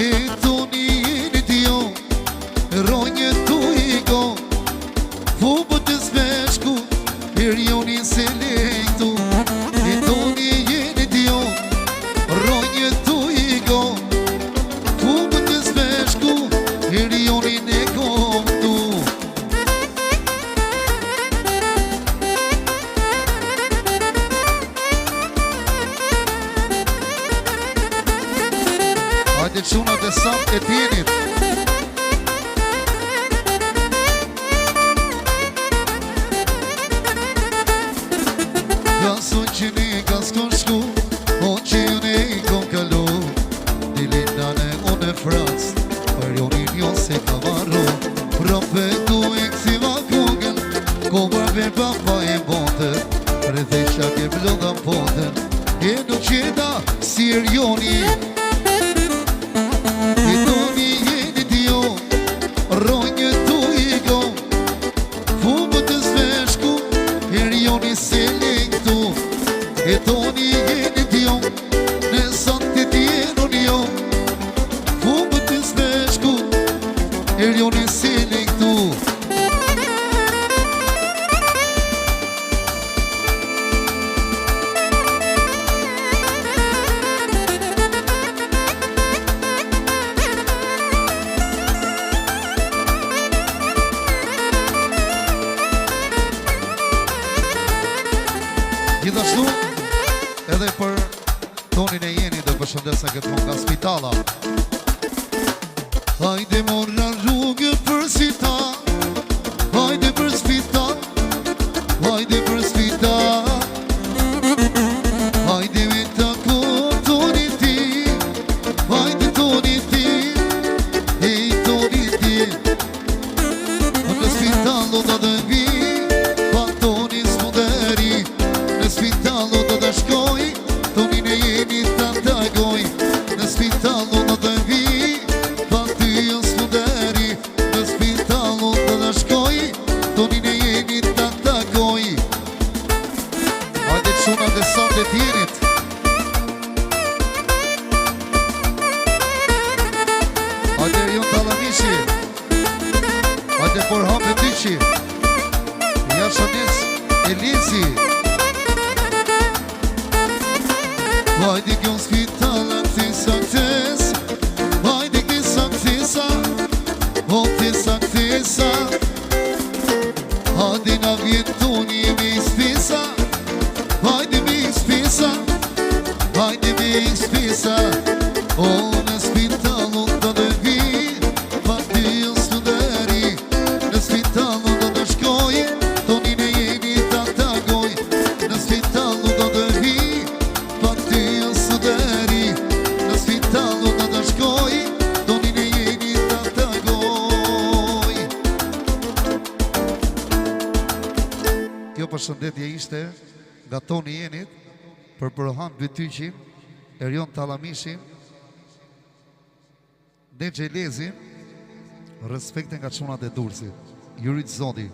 e toni jeni t'jo, ronje tu i go, fubët të smeshku, e rjoni se lejtu, e toni jeni t'jo, ronje tu i go, fubët të smeshku, e rjoni ne kom tu. Hajde qunat e samt e tjenit. Gason që ne ka s'kon shku, o që ne i kon kalu, dilina ne unë e frans, për jonin jo se ka marru, prope tu e kësi vakugën, ko bërbe papa e bote, rëthesha ke blodha poten, e nuk qeda si rjoni, e toni jeni t'jo, ronjë tu i go, fubët të zveshku, e rjoni se lejtu, e toni jeni t'jo, në sot të tjenu njo, fubët të zveshku, e rjoni se lejtu. Gjithashtu, edhe për tonin e jeni dhe përshëndesa këtë mund nga spitala. Hajde mora rrugë për spital, hajde për spital, hajde për spital, hajde me tako toni ti, hajde toni ti, ej toni ti, në spital do të vi, pa toni smuderi, në spital do të shkoj, tonin e jeni të tagoj, në spital do të vi, pa ty jo smuderi, në spital do të shkoj, tonin e jeni të tagoj. Hajde qunat e sot e tjenit. Hajde Rion Talamishi, hajde Borhan Betiqi, Jashanis Elizi, hajde kjo spitala këtisa këtesa, hajde këtisa këtesa, o këtisa këtesa, hajde na vjetoni me ispisa, hajde me ispisa, hajde me ispisa, o në spitalun të dhe vi, pa ty jo studeri, në spitalun të dhe shkoj, tonin e jeni të tagoj, në spitalun të dhe vi, pa ty jo studeri, në spitalun të dhe shkoj, tonin e jeni të tagoj. Kjo përshëndetje ishte nga toni jenit për Borhan Betiqin, Erion Talamishin, Nexhe Lezi, respekte nga çunat e Durrësit. Jurit Zoti.